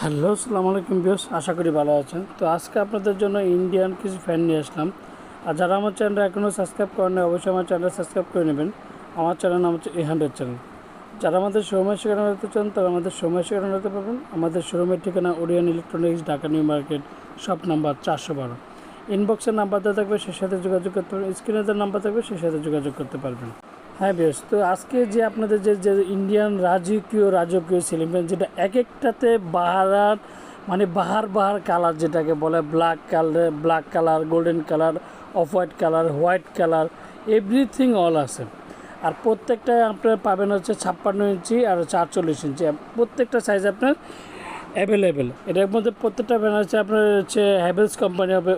Hello, আসসালামু আলাইকুম viewers, আশা করি ভালো আছেন। তো আজকে আপনাদের জন্য ইন্ডিয়ান কিছু ফ্যান নিয়ে আসলাম। আর যারা আমার চ্যানেলটা এখনও সাবস্ক্রাইব করেন না, অবশ্যই আমার চ্যানেলটা সাবস্ক্রাইব করে নেবেন। আমার চ্যানেল নাম হচ্ছে 100 চ্যানেল। যারা আমাদের শোরুমের ঠিকানা নিতে চান তারা আমাদের শোরুমের ঠিকানা নিতে পারবেন। আমাদের শোরুমের ঠিকানা Orient Electronics, Dhaka new market, shop number 412। ইনবক্সের নাম্বার দেওয়া থাকবে, সেই সাথে যোগাযোগ করতে পারবেন। স্ক্রিনে যে নাম্বার থাকবে সেই সাথে যোগাযোগ করতে পারবেন। হ্যাঁ ভিউয়ার্স, তো আজকে যে আপনাদের যে ইন্ডিয়ান রাজকীয় সিলিং ফ্যান, যেটা এক একটাতে বাহার মানে বাহার কালার, যেটাকে বলে black colour, golden colour, off white colour, everything all আছে। আর প্রত্যেকটা আপনার পাবেন হচ্ছে 56 ইঞ্চি আর 48 ইঞ্চি, প্রত্যেকটা সাইজ আপনার অ্যাভেলেবেল। এটার মধ্যে প্রত্যেকটা ফ্যান আছে আপনার হচ্ছে হ্যাভেলস কোম্পানি হবে,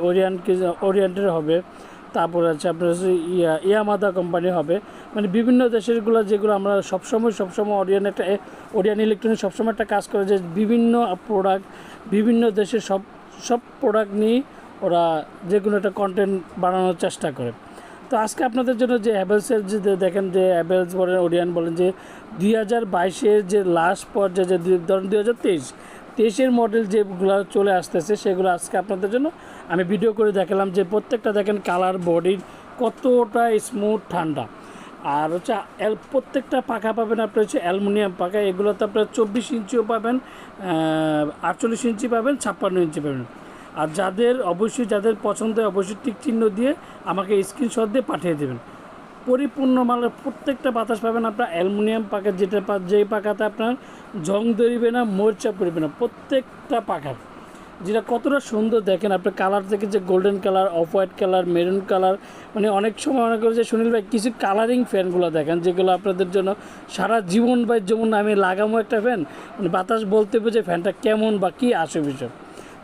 ওরিয়েন্টের হবে, তারপর আছে আপনার হচ্ছে ইয়ামাদা কোম্পানি হবে। মানে বিভিন্ন দেশেরগুলো, যেগুলো আমরা সবসময় ওরিয়েন্ট ইলেকট্রনিক সবসময় একটা কাজ করে, যে বিভিন্ন প্রোডাক্ট বিভিন্ন দেশের সব প্রোডাক্ট নিয়ে ওরা যে কোনো একটা কন্টেন্ট বানানোর চেষ্টা করে। তো আজকে আপনাদের জন্য যে হ্যাভেলসের যে দেখেন, যে হ্যাভেলস বলেন, ওরিয়েন্ট বলেন, যে 2022-এর যে লাস্ট পর্যায়ে, যে ধরেন 2023-এর মডেল যেগুলো চলে আসতেছে, সেগুলো আজকে আপনাদের জন্য আমি ভিডিও করে দেখালাম। যে প্রত্যেকটা দেখেন কালার, বডির কতটা স্মুথ, ঠান্ডা। আর হচ্ছে প্রত্যেকটা পাখা পাবেন আপনার হচ্ছে অ্যালুমিনিয়াম পাখা। এগুলোতে আপনার 24 ইঞ্চিও পাবেন, 48 ইঞ্চি পাবেন, 56 ইঞ্চি পাবেন। আর যাদের পছন্দ হয় অবশ্যই টিক চিহ্ন দিয়ে আমাকে স্ক্রিনশট দিয়ে পাঠিয়ে দেবেন। পরিপূর্ণ মালের প্রত্যেকটা বাতাস পাবেন আপনার অ্যালুমিনিয়াম পাখা, যেই পাখাতে আপনার জং ধরিবে না, মরচা পড়বে না। প্রত্যেকটা পাখার যেটা কতটা সুন্দর দেখেন আপনার কালার থেকে, যে golden colour, off white colour, maroon colour. মানে অনেক সময় মনে করে যে সুনীল ভাই কিছু কালারিং ফ্যানগুলো দেখেন, যেগুলো আপনাদের জন্য সারা জীবন যেমন আমি লাগামো একটা ফ্যান, মানে বাতাস বলতে বোঝে ফ্যানটা কেমন বা কী আসে বিষয়।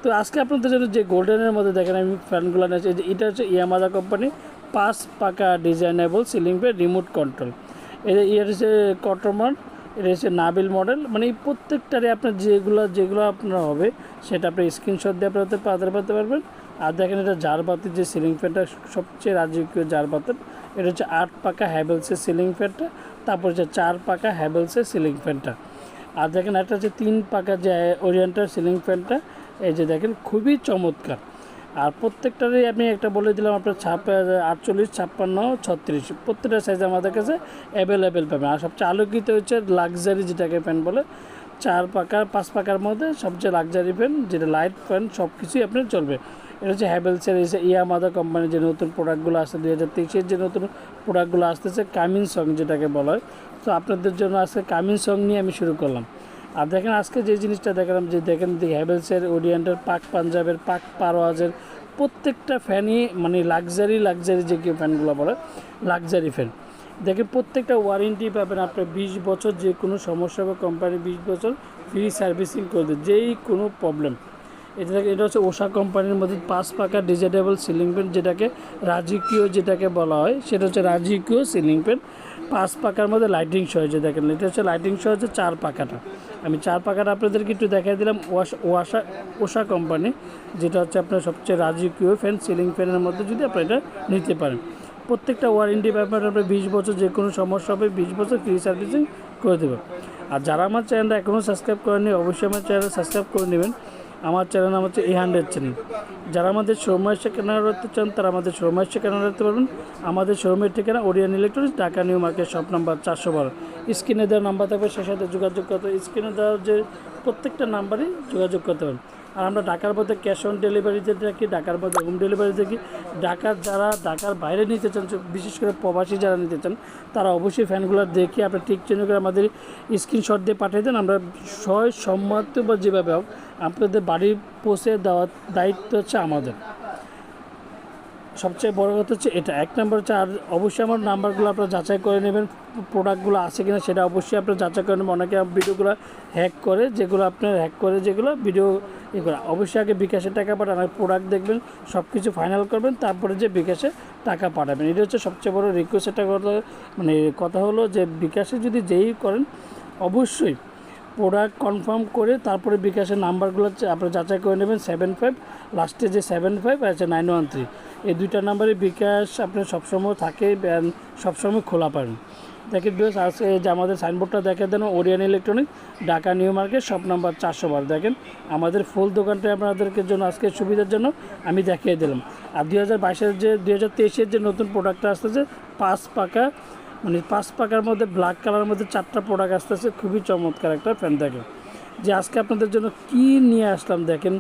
তো আজকে আপনাদের জন্য যে গোল্ডেনের মধ্যে দেখেন আমি ফ্যানগুলো নিয়েছি, এটা হচ্ছে ইয়ামাদা কোম্পানি 5 পাকা designable ceiling fan, remote control. এর হচ্ছে কট্রমান, এটা হচ্ছে নাবিল মডেল। মানে এই প্রত্যেকটারে আপনার যেগুলো আপনার হবে, সেটা আপনি স্ক্রিনশট দিয়ে আপনার পাঠাতে পারবেন। আর দেখেন, এটা জারবাতির যে সিলিং ফ্যানটা, সবচেয়ে রাজকীয় জারবাতের। এটা হচ্ছে 8 পাকা হ্যাভেলসের সিলিং ফ্যানটা, তারপর হচ্ছে 4 পাকা হ্যাভেলসের সিলিং ফ্যানটা। আর দেখেন একটা হচ্ছে 3 পাকা যে ওরিয়েন্টাল সিলিং ফ্যানটা, এই যে দেখেন খুবই চমৎকার। আর প্রত্যেকটারই আমি একটা বলে দিলাম আপনার 48, 56, 36 প্রত্যেকটা সাইজ আমাদের কাছে অ্যাভেলেবেল পাবেন। আর সবচেয়ে আলোকিত হচ্ছে লাক্সারি, যেটাকে ফ্যান বলে, 5 পাকার মধ্যে সবচেয়ে লাক্সারি ফ্যান, যেটা লাইট ফ্যান, সব কিছুই আপনার চলবে। এটা হচ্ছে হ্যাভেলসের ইয়ামাদা কোম্পানির যে নতুন প্রোডাক্টগুলো আসছে, 2023-এর যে নতুন প্রোডাক্টগুলো আসতেছে, কামিং সং যেটাকে বলা হয়। তো আপনাদের জন্য আজকে কামিং সং নিয়ে আমি শুরু করলাম। আর দেখেন আজকে যে জিনিসটা দেখালাম, যে দেখেন হ্যাভেলসের, ওরিয়েন্টের, পাক পাঞ্জাবের, পাক পারওয়াজের প্রত্যেকটা ফ্যানই মানে লাক্সারি যে কেউ ফ্যানগুলো বলে লাক্সারি ফ্যান। দেখেন প্রত্যেকটা ওয়ারেন্টি পাবেন আপনার 20 বছর, যে কোনো সমস্যা বা কোম্পানি 20 বছর ফ্রি সার্ভিসিং করে দেবে, যেই কোনো প্রবলেম। এটা হচ্ছে ওষা কোম্পানির মধ্যে 5 পাকা ডিজাইনেবল সিলিং ফ্যান, যেটাকে বলা হয়, সেটা হচ্ছে রাজকীয় সিলিং ফ্যান। 5 পাকার মধ্যে লাইটিং সহ, যে দেখেন এটা হচ্ছে লাইটিং সহ হচ্ছে 4 পাকাটা। আমি 4 পাকাটা আপনাদেরকে একটু দেখাই দিলাম। ওষা কোম্পানি, যেটা হচ্ছে আপনার সবচেয়ে রাজকীয় ফ্যান, সিলিং ফ্যানের মধ্যে যদি আপনি এটা নিতে পারেন। প্রত্যেকটা ওয়ারেন্টি ব্যাপারে আপনার 20 বছর, যে কোনো সমস্যা হবে 20 বছর ফ্রি সার্ভিসিং করে দেবে। আর যারা আমার চ্যানেলটা এখনও সাবস্ক্রাইব করেনি, অবশ্যই আমার চ্যানেলটা সাবস্ক্রাইব করে নেবেন। আমার চ্যানেল নাম হচ্ছে 100 চ্যানেল। যারা আমাদের শোরুমে এসে কেনা রাখতে চান, তারা আমাদের শোরুমে এসে কেনা রাখতে পারবেন। আমাদের শোরুমের ঠিকানা Orient Electronics, Dhaka new market, shop number 412। স্ক্রিনে দেওয়ার নাম্বার থাকবে, সেই সাথে যোগাযোগ করতে, স্ক্রিনে দেওয়ার যে প্রত্যেকটা নাম্বারই যোগাযোগ করতে পারেন। আর আমরা ঢাকার মধ্যে ক্যাশ অন ডেলিভারিতে থাকি, ঢাকার মধ্যে হোম ডেলিভারি থাকি। ঢাকার বাইরে নিতে চান, বিশেষ করে প্রবাসী যারা নিতে চান, তারা অবশ্যই ফ্যানগুলো দেখে আপনার ঠিক চিহ্ন করে আমাদের স্ক্রিনশট দিয়ে পাঠিয়ে দেন। আমরা সম্মত বা যেভাবে হোক আপনাদের বাড়ি পৌঁছে দেওয়ার দায়িত্ব হচ্ছে আমাদের। সবচেয়ে বড় কথা হচ্ছে এটা, 1 নম্বর হচ্ছে। আর অবশ্যই আমার নাম্বারগুলো আপনারা যাচাই করে নেবেন, প্রোডাক্টগুলো আছে কিনা সেটা অবশ্যই আপনারা যাচাই করে নেবেন। অনেকে ভিডিওগুলো হ্যাক করে, যেগুলো ভিডিও করে, অবশ্যই আগে বিকাশে টাকা পাঠান, আর প্রোডাক্ট দেখবেন, সব কিছু ফাইনাল করবেন, তারপরে যে বিকাশে টাকা পাঠাবেন। এটা হচ্ছে সবচেয়ে বড় রিকোয়েস্ট। একটা কথা হলো যে বিকাশে যদি যেই করেন, অবশ্যই প্রোডাক্ট কনফার্ম করে তারপরে বিকাশের নাম্বারগুলো আপনারা যাচাই করে নেবেন। 75 লাস্টে যে 75 আছে 913, এই দুইটা নাম্বারে বিকাশ আপনার সবসময় থাকে, সবসময় খোলা পাবেন। দেখেন ভিউয়ার্স, আজকে এই যে আমাদের সাইনবোর্ডটা দেখে দেন, Orient electronic, Dhaka new market, shop number 412। দেখেন আমাদের ফুল দোকানটা আপনাদেরকে জন্য আজকে সুবিধার জন্য আমি দেখিয়ে দিলাম। আর 2022-এর যে 2023-এর যে নতুন প্রোডাক্টটা আসতেছে 5 পাকা, মানে 5 পাকার মধ্যে ব্ল্যাক কালারের মধ্যে 4টা প্রোডাক্ট আসতেছে, খুবই চমৎকার একটা ফ্যান। দেখেন যে আজকে আপনাদের জন্য কি নিয়ে আসলাম, দেখেন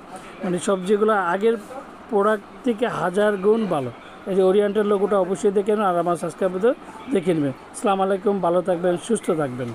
মানে সবজিগুলো আগের প্রোডাক্ট থেকে 1000 গুণ ভালো। এই যে ওরিয়েন্টের লোগোটা অবশ্যই দেখে নেন, আর আমার সাবস্ক্রাইবারদের দেখে নেবেন। আসসালামু আলাইকুম, ভালো থাকবেন, সুস্থ থাকবেন।